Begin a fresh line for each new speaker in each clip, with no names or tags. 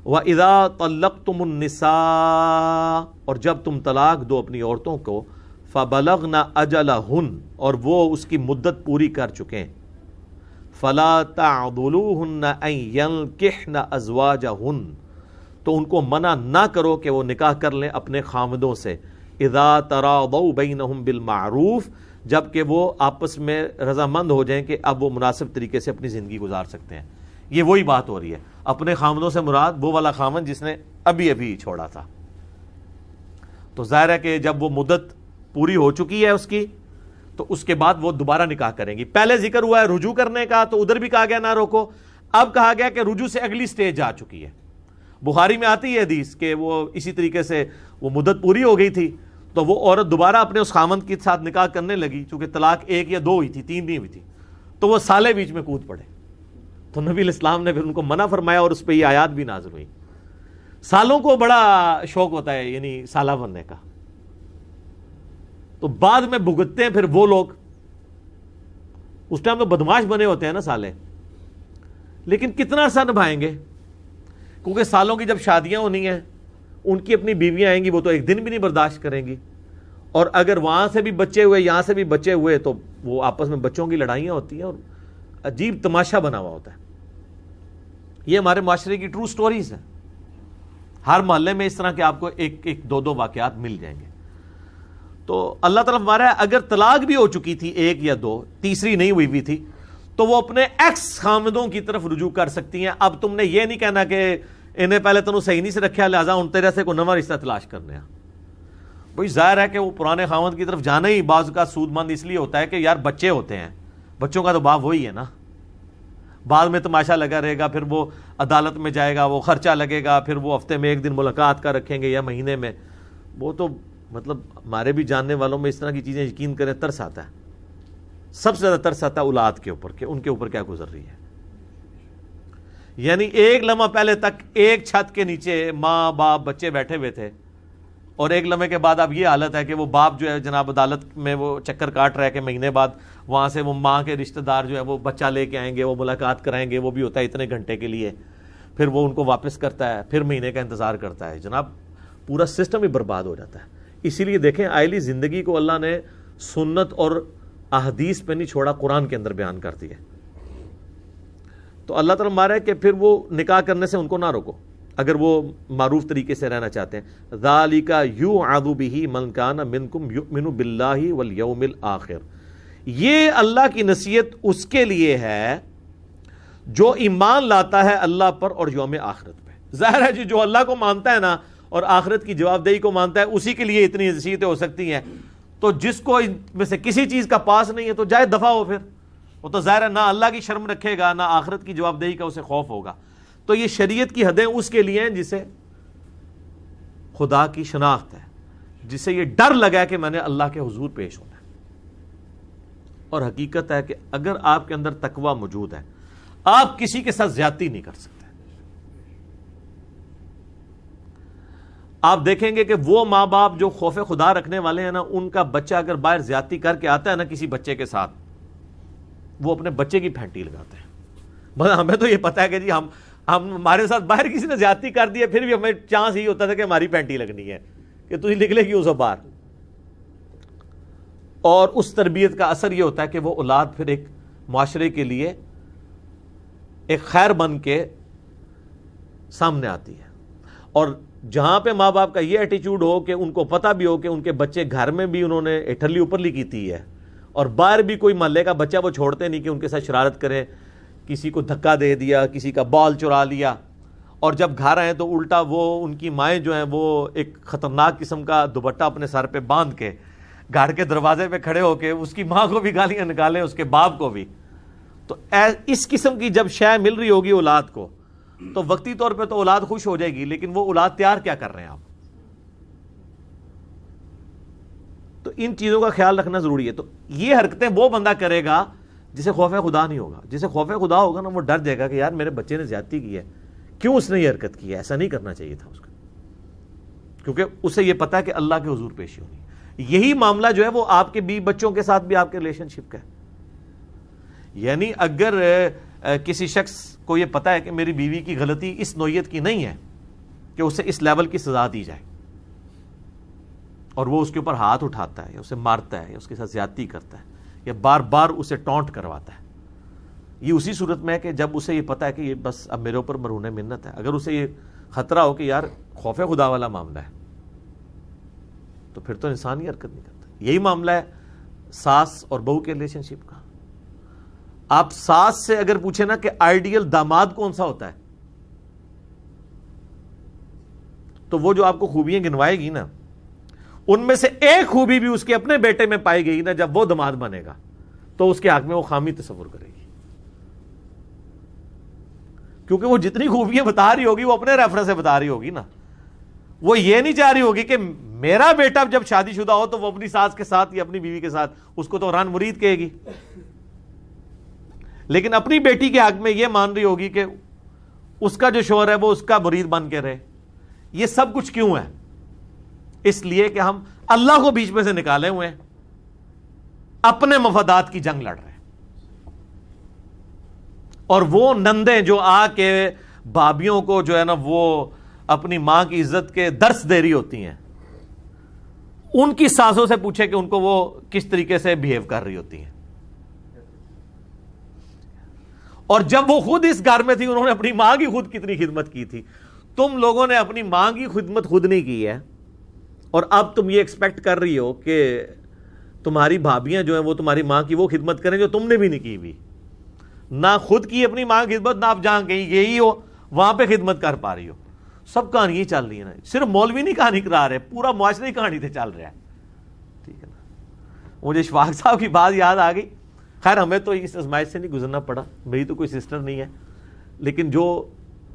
وَإِذَا طَلَّقْتُمُ النِّسَاءَ، اور جب تم طلاق دو اپنی عورتوں کو، فَبَلَغْنَ أَجَلَهُنَّ، اور وہ اس کی مدت پوری کر چکیں، فَلَا تَعْضُلُوهُنَّ أَن يَنكِحْنَ أَزْوَاجَهُنَّ، تو ان کو منع نہ کرو کہ وہ نکاح کر لیں اپنے خامدوں سے، اذا تراضوا بینہم بالمعروف، جب کہ وہ آپس میں رضامند ہو جائیں کہ اب وہ مناسب طریقے سے اپنی زندگی گزار سکتے ہیں۔ یہ وہی بات ہو رہی ہے، اپنے خامدوں سے مراد وہ والا خامد جس نے ابھی ابھی چھوڑا تھا۔ تو ظاہر ہے کہ جب وہ مدت پوری ہو چکی ہے اس کی، تو اس کے بعد وہ دوبارہ نکاح کریں گی۔ پہلے ذکر ہوا ہے رجوع کرنے کا، تو ادھر بھی کہا گیا نہ روکو، اب کہا گیا کہ رجوع سے اگلی سٹیج آ چکی ہے۔ بخاری میں آتی ہے حدیث کہ وہ اسی طریقے سے وہ مدت پوری ہو گئی تھی، تو وہ عورت دوبارہ اپنے اس خامند کے ساتھ نکاح کرنے لگی، چونکہ طلاق 1 یا 2 ہوئی تھی، 3 نہیں ہوئی تھی، تو وہ سالے بیچ میں کود پڑے، تو نبی علیہ السلام نے پھر ان کو منع فرمایا اور اس پہ یہ آیات بھی نازل ہوئی۔ سالوں کو بڑا شوق ہوتا ہے یعنی سالہ بننے کا، تو بعد میں بھگتتے ہیں پھر وہ لوگ، اس ٹائم تو بدماش بنے ہوتے ہیں نا سالے، لیکن کتنا عرصہ نبھائیں گے؟ کیونکہ سالوں کی جب شادیاں ہونی ہیں، ان کی اپنی بیویاں آئیں گی، وہ تو ایک دن بھی نہیں برداشت کریں گی، اور اگر وہاں سے بھی بچے ہوئے یہاں سے بھی بچے ہوئے تو وہ آپس میں بچوں کی لڑائیاں ہوتی ہیں اور عجیب تماشا بنا ہوا ہوتا ہے۔ یہ ہمارے معاشرے کی ٹرو سٹوریز ہیں، ہر محلے میں اس طرح کے آپ کو 1-2 واقعات مل جائیں گے۔ تو اللہ تعالیٰ ہمارا ہے اگر طلاق بھی ہو چکی تھی 1 یا 2، تیسری نہیں ہوئی بھی تھی، تو وہ اپنے ایکس خامدوں کی طرف رجوع کر سکتی ہیں۔ اب تم نے یہ نہیں کہنا کہ انہیں پہلے تنوں صحیح نہیں سے رکھا لہٰذا ان تیرے سے کوئی نواں رشتہ تلاش کرنے ہیں۔ بھائی ظاہر ہے کہ وہ پرانے خامد کی طرف جانا ہی بعض کا سود مند اس لیے ہوتا ہے کہ یار بچے ہوتے ہیں، بچوں کا تو باپ وہی ہے نا، بعد میں تماشا لگا رہے گا، پھر وہ عدالت میں جائے گا، وہ خرچہ لگے گا، پھر وہ ہفتے میں 1 دن ملاقات کا رکھیں گے یا مہینے میں، وہ تو مطلب ہمارے بھی جاننے والوں میں اس طرح کی چیزیں یقین کریں ترس آتا ہے۔ سب سے زیادہ ترس آتا ہے اولاد کے اوپر کہ ان کے اوپر کیا گزر رہی ہے۔ یعنی ایک لمحہ پہلے تک ایک چھت کے نیچے ماں باپ بچے بیٹھے ہوئے تھے، اور ایک لمحے کے بعد اب یہ حالت ہے کہ وہ باپ جو ہے جناب عدالت میں وہ چکر کاٹ رہا ہے کہ مہینے بعد وہاں سے وہ ماں کے رشتہ دار جو ہے وہ بچہ لے کے آئیں گے، وہ ملاقات کرائیں گے، وہ بھی ہوتا ہے اتنے گھنٹے کے لیے، پھر وہ ان کو واپس کرتا ہے، پھر مہینے کا انتظار کرتا ہے۔ جناب پورا سسٹم ہی برباد ہو جاتا ہے۔ اسی لیے دیکھیں آئلی زندگی کو اللہ نے سنت اور احادیث پہ نہیں چھوڑا، قرآن کے اندر بیان کر دیا۔ تو اللہ تعالیٰ مارا ہے کہ پھر وہ نکاح کرنے سے ان کو نہ روکو اگر وہ معروف طریقے سے رہنا چاہتے ہیں۔ ذالک یوعظ بہ من کان منکم یؤمن باللہ والیوم الآخر، یہ اللہ کی نصیحت اس کے لیے ہے جو ایمان لاتا ہے اللہ پر اور یوم آخرت پہ۔ ظاہر ہے جو اللہ کو مانتا ہے نا اور آخرت کی جواب دہی کو مانتا ہے، اسی کے لیے اتنی نصیحتیں ہو سکتی ہیں۔ تو جس کو ان میں سے کسی چیز کا پاس نہیں ہے تو جائے دفع ہو، پھر وہ تو ظاہر ہے نہ اللہ کی شرم رکھے گا نہ آخرت کی جواب دہی کا اسے خوف ہوگا۔ تو یہ شریعت کی حدیں اس کے لیے ہیں جسے خدا کی شناخت ہے، جسے یہ ڈر لگا کہ میں نے اللہ کے حضور پیش ہونا ہے۔ اور حقیقت ہے کہ اگر آپ کے اندر تقوی موجود ہے، آپ کسی کے ساتھ زیادتی نہیں کر سکتے۔ آپ دیکھیں گے کہ وہ ماں باپ جو خوف خدا رکھنے والے ہیں نا، ان کا بچہ اگر باہر زیادتی کر کے آتا ہے نا کسی بچے کے ساتھ، وہ اپنے بچے کی پھینٹی لگاتے ہیں۔ مطلب ہمیں تو یہ پتا ہے کہ جی ہمارے ساتھ باہر کسی نے زیادتی کر دی ہے، پھر بھی ہمیں چانس ہی ہوتا تھا کہ ہماری پینٹی لگنی ہے کہ تجھے نکلے گی اسے باہر۔ اور اس تربیت کا اثر یہ ہوتا ہے کہ وہ اولاد پھر ایک معاشرے کے لیے ایک خیر بن کے سامنے آتی ہے۔ اور جہاں پہ ماں باپ کا یہ ایٹیچیوڈ ہو کہ ان کو پتہ بھی ہو کہ ان کے بچے گھر میں بھی انہوں نے اٹھلی اوپرلی کی ہے، اور باہر بھی کوئی محلے کا بچہ وہ چھوڑتے نہیں کہ ان کے ساتھ شرارت کرے، کسی کو دھکا دے دیا، کسی کا بال چرا لیا، اور جب گھر آئے تو الٹا وہ ان کی مائیں جو ہیں وہ ایک خطرناک قسم کا دوپٹہ اپنے سر پہ باندھ کے گھر کے دروازے پہ کھڑے ہو کے اس کی ماں کو بھی گالیاں نکالیں، اس کے باپ کو بھی۔ تو اس قسم کی جب شے مل رہی ہوگی اولاد کو تو وقتی طور پہ تو اولاد خوش ہو جائے گی، لیکن وہ اولاد تیار کیا کر رہے ہیں آپ؟ تو ان چیزوں کا خیال رکھنا ضروری ہے۔ تو یہ حرکتیں وہ بندہ کرے گا جسے خوف خدا نہیں ہوگا۔ جسے خوف خدا ہوگا نا، وہ ڈر جائے گا کہ یار میرے بچے نے زیادتی کی ہے، کیوں اس نے یہ حرکت کی ہے، ایسا نہیں کرنا چاہیے تھا اس کا، کیونکہ اسے یہ پتا ہے کہ اللہ کے حضور پیشی ہونی ہے۔ یہی معاملہ جو ہے وہ آپ کے بیوی بچوں کے ساتھ بھی آپ کے ریلیشن شپ کا ہے۔ یعنی اگر کسی شخص کو یہ پتا ہے کہ میری بیوی کی غلطی اس نوعیت کی نہیں ہے، کہ اسے اس لیول کی سزا دی جائے، اور وہ اس کے اوپر ہاتھ اٹھاتا ہے یا اسے مارتا ہے یا اس کے ساتھ زیادتی کرتا ہے یا بار بار اسے ٹونٹ کرواتا ہے، یہ اسی صورت میں ہے کہ جب اسے یہ پتا ہے کہ یہ بس اب میرے اوپر مرہون منت ہے. اگر اسے یہ خطرہ ہو کہ یار خوف خدا والا معاملہ ہے تو پھر تو انسان ہی حرکت نہیں کرتا. یہی معاملہ ہے ساس اور بہو کے ریلیشن شپ کا. آپ ساس سے اگر پوچھیں نا کہ آئیڈیل داماد کون سا ہوتا ہے، تو وہ جو آپ کو خوبیاں گنوائے گی نا، ان میں سے ایک خوبی بھی اس کے اپنے بیٹے میں پائی گئی نا، جب وہ داماد بنے گا تو اس کے حق میں وہ خامی تصور کرے گی، کیونکہ وہ جتنی خوبیاں بتا رہی ہوگی وہ اپنے ریفرنس سے بتا رہی ہوگی نا. وہ یہ نہیں چاہ رہی ہوگی کہ میرا بیٹا جب شادی شدہ ہو تو وہ اپنی ساس کے ساتھ یا اپنی بیوی کے ساتھ اس کو تو ران مرید کہے گی، لیکن اپنی بیٹی کے حق میں یہ مان رہی ہوگی کہ اس کا جو شوہر ہے وہ اس کا مرید بن کے رہے. یہ سب کچھ کیوں ہے؟ اس لیے کہ ہم اللہ کو بیچ میں سے نکالے ہوئے ہیں، اپنے مفادات کی جنگ لڑ رہے ہیں. اور وہ نندیں جو آ کے بھابھیوں کو جو ہے نا وہ اپنی ماں کی عزت کے درس دے رہی ہوتی ہیں، ان کی ساسوں سے پوچھے کہ ان کو وہ کس طریقے سے بہیو کر رہی ہوتی ہیں. اور جب وہ خود اس گھر میں تھی انہوں نے اپنی ماں کی خود کتنی خدمت کی تھی. تم لوگوں نے اپنی ماں کی خدمت خود نہیں کی ہے، اور اب تم یہ ایکسپیکٹ کر رہی ہو کہ تمہاری بھابیاں جو ہیں وہ تمہاری ماں کی وہ خدمت کریں جو تم نے بھی نہیں کی ہوئی. نہ خود کی اپنی ماں کی خدمت، نہ آپ جہاں کہیں گئی ہو وہاں پہ خدمت کر پا رہی ہو. سب کہانی چل رہی ہے نا، صرف مولوی نہیں کہانی کرا رہے، پورا معاشرہ ہی کہانی سے چل رہا ہے. ٹھیک ہے نا. مجھے اشفاق صاحب کی بات یاد آ گئی. خیر ہمیں تو اس آزمائش سے نہیں گزرنا پڑا، میری تو کوئی سسٹر نہیں ہے، لیکن جو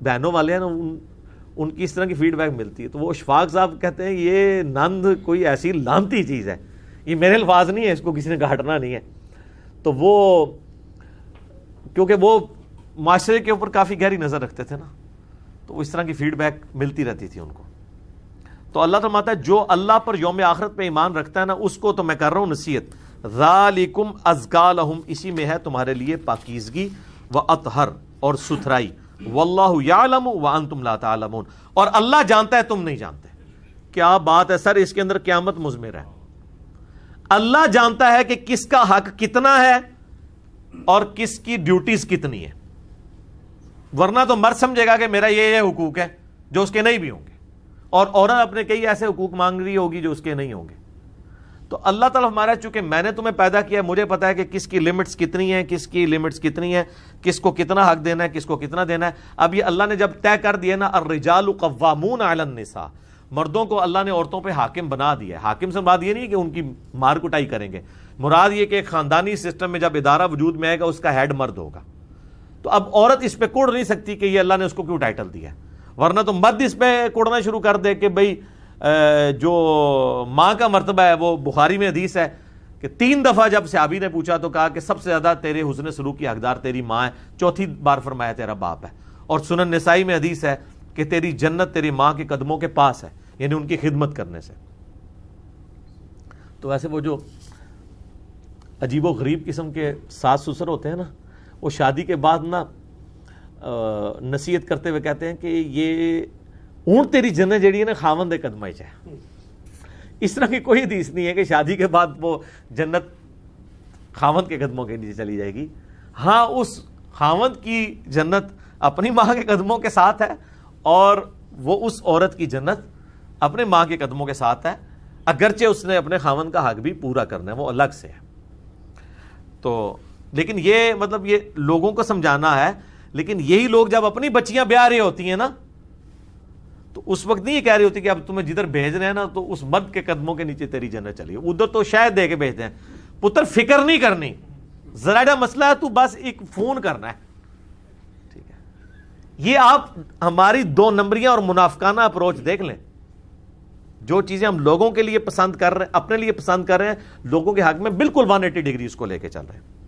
بہنوں والے ہیں نا ان کی اس طرح کی فیڈ بیک ملتی ہے. تو وہ اشفاق صاحب کہتے ہیں یہ نند کوئی ایسی لانتی چیز ہے، یہ میرے الفاظ نہیں ہے، اس کو کسی نے گھاٹنا نہیں ہے. تو وہ کیونکہ وہ معاشرے کے اوپر کافی گہری نظر رکھتے تھے نا، تو اس طرح کی فیڈ بیک ملتی رہتی تھی ان کو. تو اللہ فرماتا ہے جو اللہ پر یوم آخرت پہ ایمان رکھتا ہے نا اس کو تو میں کر رہا ہوں نصیحت. ذالکم ازکا لہم، اسی میں ہے تمہارے لیے پاکیزگی و اطہر اور ستھرائی. واللہ یعلم وانتم لا تعلمون، اور اللہ جانتا ہے تم نہیں جانتے. کیا بات ہے سر، اس کے اندر قیامت مضمر ہے. اللہ جانتا ہے کہ کس کا حق کتنا ہے اور کس کی ڈیوٹیز کتنی ہے، ورنہ تو مرد سمجھے گا کہ میرا یہ حقوق ہے جو اس کے نہیں بھی ہوں گے، اور عورت اپنے کئی ایسے حقوق مانگ رہی ہوگی جو اس کے نہیں ہوں گے. تو اللہ تعالیٰ ہمارا چونکہ میں نے تمہیں پیدا کیا، مجھے پتا ہے کہ کس کی لمٹس کتنی ہیں، کس کی لمٹس کتنی ہیں، کس کو کتنا حق دینا ہے، کس کو کتنا دینا ہے. اب یہ اللہ نے جب طے کر دیا نا، الرجال قوامون علی النساء، مردوں کو اللہ نے عورتوں پہ حاکم بنا دیا ہے. حاکم سے مراد یہ نہیں کہ ان کی مار کٹائی کریں گے، مراد یہ کہ ایک خاندانی سسٹم میں جب ادارہ وجود میں آئے گا اس کا ہیڈ مرد ہوگا. تو اب عورت اس پہ کوڑ نہیں سکتی کہ یہ اللہ نے اس کو کیوں ٹائٹل دیا ہے، ورنہ تو مرد اس پہ کوڑنا شروع کر دے کہ بھئی جو ماں کا مرتبہ ہے، وہ بخاری میں حدیث ہے کہ 3 دفعہ جب صحابی نے پوچھا تو کہا کہ سب سے زیادہ تیرے حسن سلوک کی حقدار تیری ماں ہے، 4تھی بار فرمایا تیرا باپ ہے. اور سنن نسائی میں حدیث ہے کہ تیری جنت تیری ماں کے قدموں کے پاس ہے، یعنی ان کی خدمت کرنے سے. تو ویسے وہ جو عجیب و غریب قسم کے ساس سسر ہوتے ہیں نا، وہ شادی کے بعد نا نصیحت کرتے ہوئے کہتے ہیں کہ یہ اونٹ تیری جنت جیڑی ہے نا خاوند دے قدمہ وچ ہے. اس طرح کی کوئی حدیث نہیں ہے کہ شادی کے بعد وہ جنت خاوند کے قدموں کے نیچے چلی جائے گی. ہاں اس خاوند کی جنت اپنی ماں کے قدموں کے ساتھ ہے، اور وہ اس عورت کی جنت اپنے ماں کے قدموں کے ساتھ ہے، اگرچہ اس نے اپنے خاوند کا حق بھی پورا کرنا ہے، وہ الگ سے ہے. تو لیکن یہ مطلب یہ لوگوں کو سمجھانا ہے. لیکن یہی لوگ جب اپنی بچیاں بیاہ رہی ہوتی ہیں نا تو اس وقت نہیں یہ کہہ رہی ہوتی کہ اب تمہیں جدھر بھیج رہے ہیں نا تو اس مرد کے قدموں کے نیچے تیری جنت چلی ہے. ادھر تو شاید دے کے بھیجتے ہیں، پتر فکر نہیں کرنی، ذرا جا مسئلہ ہے تو بس ایک فون کرنا ہے. ٹھیک ہے، یہ آپ ہماری 2 نمبریاں اور منافقانہ اپروچ دیکھ لیں. جو چیزیں ہم لوگوں کے لیے پسند کر رہے ہیں، اپنے لیے پسند کر رہے ہیں، لوگوں کے حق میں بالکل 180 ڈگری اس کو لے کے چل رہے ہیں.